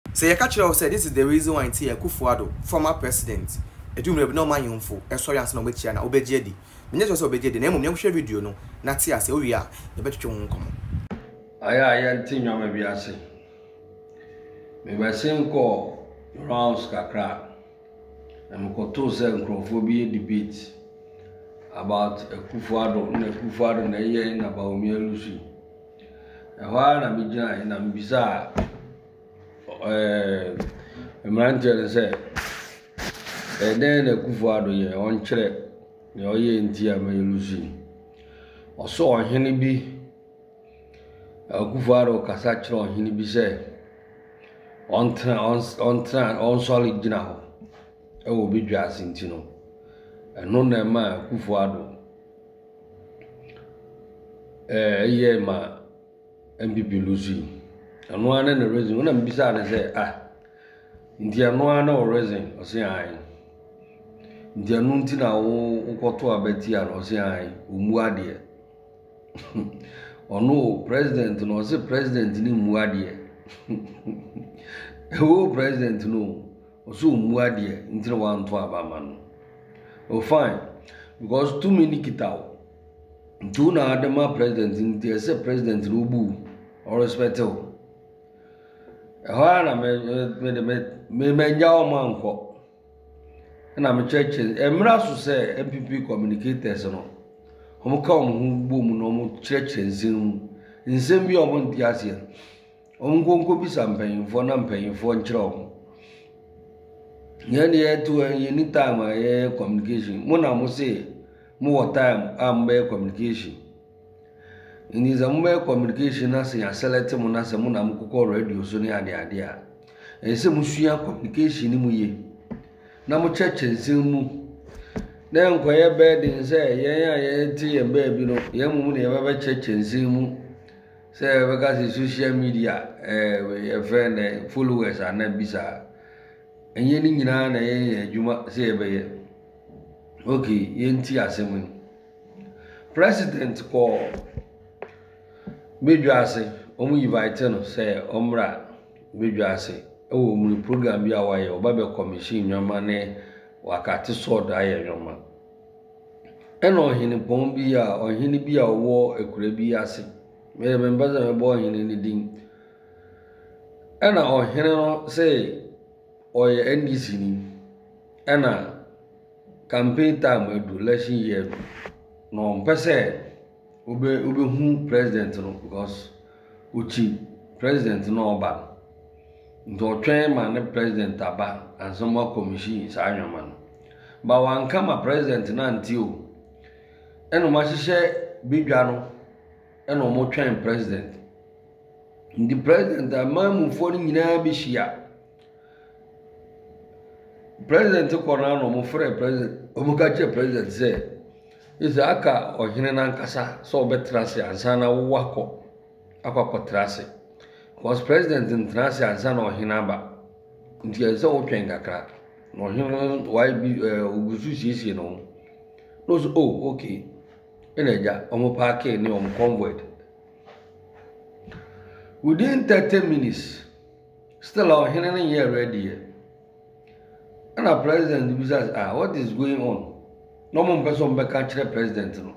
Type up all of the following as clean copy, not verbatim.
So you catch you say this is the reason why Akufo-Addo, former president, do me no man yumfo, and sorry as no betia na obejedi. Minye so obejedi na emum share video no na ti ase owi a ye betwetwe ho nkomo. Aya ntinyo me biase. Me basen ko rounds kakra. Am ko to say nkrofo bi debate about Akufo-Addo na ye na Bawumia Lucy. Ehwa na me gina na mbisa Emrantel say then Akufo-Addo ye on chere ne oye ntia me Lucy. Oso ohene bi Akufo-Addo kasa chere ohene bi say on solid gina ho e wo bi dwa asenti no eno na ma Akufo-Addo ye ma MPP Lucy eno ana na reason una mbisa na say ndi eno ana o reason o say ai ndi eno nti na wo koto abeti a o say ai omu ade ono president no say president ni mu ade o president no o so mu ade nti na wan to abama no o fine because too many kitao ntu na adema president nti say president no bu or respect o ehwa na me nyawo manko na me church emra so say MPP communicators no homo ka omo bom no omo church nsem bi omo nti ase ongongo bi sampanyimfo na mpanyimfo nkyere omo yani etu anytime ye communication mo na mo say mo what time am communication in the mobile communication na say select mo na say mo na mo kokọ radio so ni ade a say mo sua communication ni mo ye na mo church nsem na nkoye bed say ye ti ye ba bi no ye mu na ye ba church nsem say we ga social media we friend followers ana bisa enye ni nyina na ye adwuma say ye ba ye okay ye nti asem president ko Bedwase omu invite no say omra bedwase ewo mu program bi awaye obabe commission nyoma ne wakati sword aye nyoma eno ohini pon bi a ohini bi a wo ekura bi ase me member za me bo ohini ni din ena ohini no say oye NDC ni ena campaign time edu election year no mpese ube hu president no because uchi president no oba ndo twen ma ne president aba ansoma commission sa anwoma no ba wan kama president na ntio eno ma hihye bidwa no eno mo twen president ndi president amamu fo ni nyina bi hia president ko na no mo frɛ president o mo ka che president say isa aka ohine na nkasa so betrase ansana wako akwa trase because president ntrase ansana ohine aba nti so otwen kakra no ohine why be ogusu siesie no so okay eneja omo park ni omo convoy within 30 minutes still ohine na here ready and a president says what is going on. No one person be catch president no.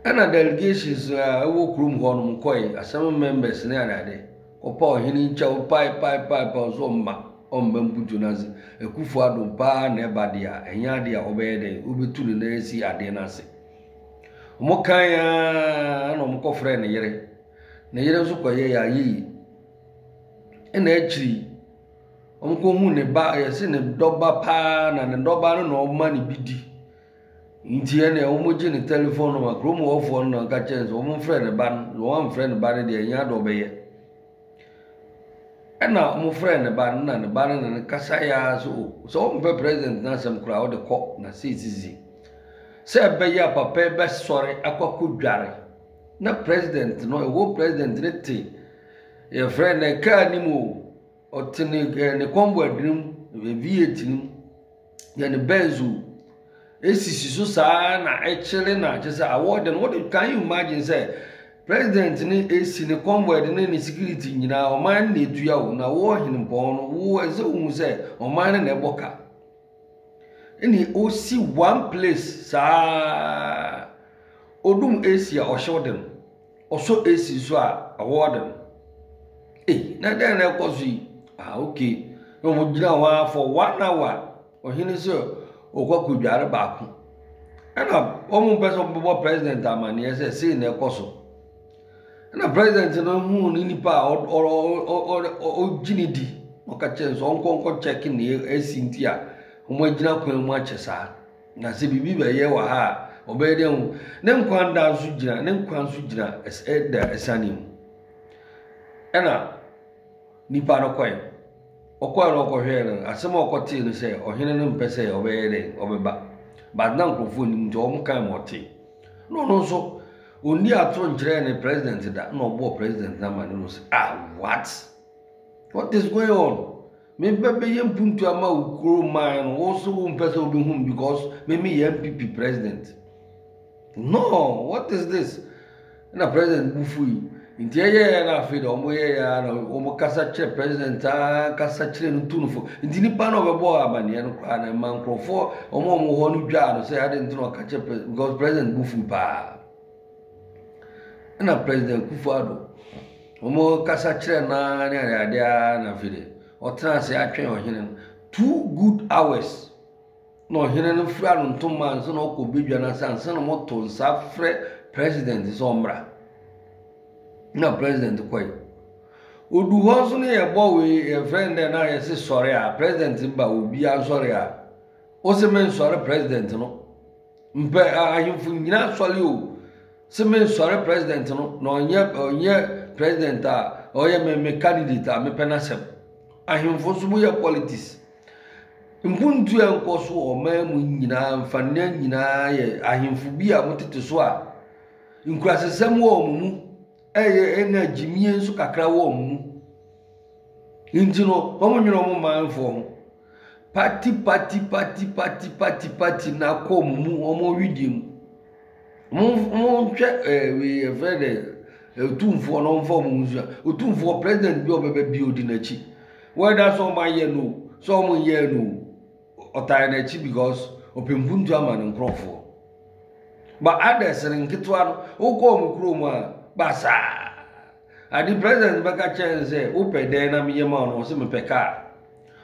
And a delegations wo krum ho no mkoi asem members na na de. Opa ohini ncha pai so mma omba mputu nazi. Akufo-Addo pa na eba dia enya dia obeye de obetu ne na esi ade na se. Omokan ya na omko frɛ ne yere. Ne yere so koye ya yi. Na akiri omko hu ne ba yesi ne doba pa na ne doba no ma ne bidi nti ene omoje ne telephone ma krom wo phone no ka chance omo frɛ ne ba no one friend ba ne de nya do be ye ena omo frɛ ne ba na ne ba ne kasa ya so omo president na sam kra o de ko na sisi se be ya papa be sore akwaku dware na president no wo president ne te ye frɛ ne ka ni mo otini ne kombo adrim V8 nim ya ne benzu esisi so saa na echele na chese award and what can you imagine say president ni esi ni convoy de ni security nyina oman na etua wo na wo hinpon no wo eze hu se oman na eboka eni osi one place sa odum esi a ohwodem oso esi so a awodem na den na ekozi okay no mo gina wa for 1 hour ohini so okwakodware baako ana omo person bo president amani ese sei na ekoso na president no hu ni nipa o ginidi o ka chenso onko check ni esintia o mo gina kwan mu achesa na se bibi be ye wa ha obede hu ne nkwan da su gina ne nkwan su gina da esanim ana nipa no koy okoy no ko hwe no asem okote no se ohene no mpese obede obeba but na nkrofo ni njo mo kan mo te no so oni atro njire ni president da no bo president na man no say what is going on me bebe yem puntu ama ukuro man also mpese obi hum because me MPP president no what is this na president bufui ntiye na afide omo ye ya na omo kasa che president kasa chire no tunufo ntini pa no bebo abane no kwa na mankrofo omo ho no dwa no say ade ntino ka che because president bufui pa na president Kufuado omo kasa chire na ne ade na afide o transe atwen ohene 2 good hours no ohene no fura no ntoma so no ko bedwa na sanse no moto nsa frɛ president so omra na president kwai odu ho so ne ye bowe e friend na ye se sore a president ba obi a sore a o se men sore president no mpe ahimfu nyina sore o se men sore president no na onye president a oye me candidate a me penasem ahimfu so ya politics mbuntu enko so o mamu nyina mfanne nyina ye ahimfu bi a motete so a nkurasesem wo mu ena jimie nso kakra wo mu nti no omo nwiro mo manfo party na ko mu omo widim mo hwe we evede otumfo no mfo mu nso otumfo president bi obebe bi odi na chi whether so ma ye no so mo ye no otai na chi because opembuntu ama no nkrofo ba others nkitwa no uko mu krom a basa adi president baka chense upede na miyema ono o se mepeka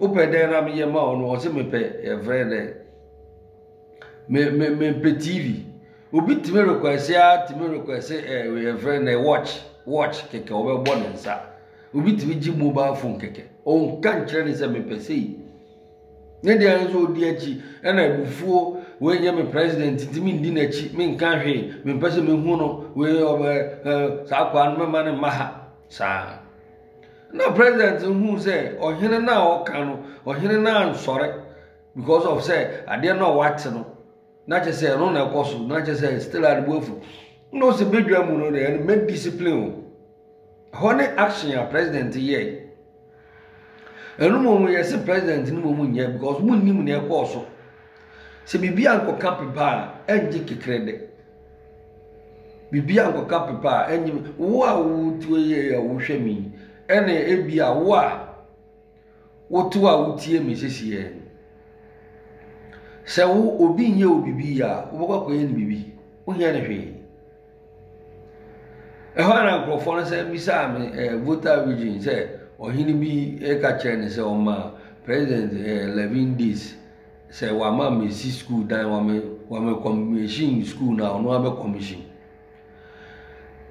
upede na miyema ono o se mepe evrede me TV obi time request we evrede watch keke obe bo nsa obi time ji mobile phone keke on kan kire ni se mepe sei ne dia nso odi achi na ebufuo we nye me president timi ndi na chi me nka hwe me pese me hu no we obe sa kwa no ma ne maha sa na president hu say ohene na oka no ohene na nsore because of say ade no what no na che say no na koso na che say still adbofu no se bedwa mu no de me discipline hone action ya president ye enu mo yes president ni mo nye because mo nim na ekoso se bibia nko kapepa enje kekrede bibia nko kapepa enje wo a wutu ye ya wo hwemi ene ebia wo a wotu a wutie me sesiye se wo obi nye obibi ya wo bokwa ye ni bibi wo hia ne hwe ehwana microphone se misa me voter region se ohini bi eka chene se oma president 11 days say wa ma me si school dan wa me commission school na ono abe commission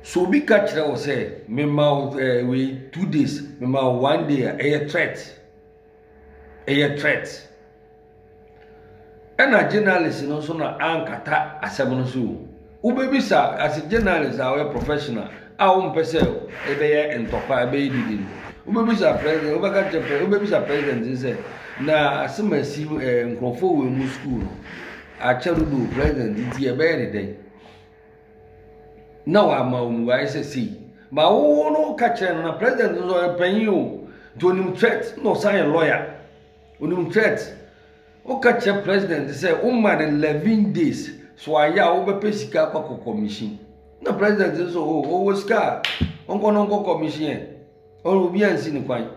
so bi ka kire wo say me ma we 2 days me ma 1 day a threat ana journalist no so na ankata asem no so ubebisa as a journalist a professional a wo mpese ebe ye ntopa ebe didi ubebisa president ubeka chepe ubebisa president say na asemasi nkrofo we mu school a cherudo president di ebe ne den na wa ma mu wa ise ma wo no ka kire na president so panyin o donim threat no sign lawyer onim threat o ka kire president say o ma 11 days so aya o be pesika kwa commission na president so o sika onko commission o bi ansi ni kwan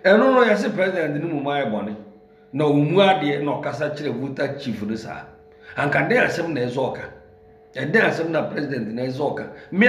eno no yase president ni mu mai bone na omu ade na okasa kire voter chief no sa anka den asem na ezoka eden asem na president na ezoka me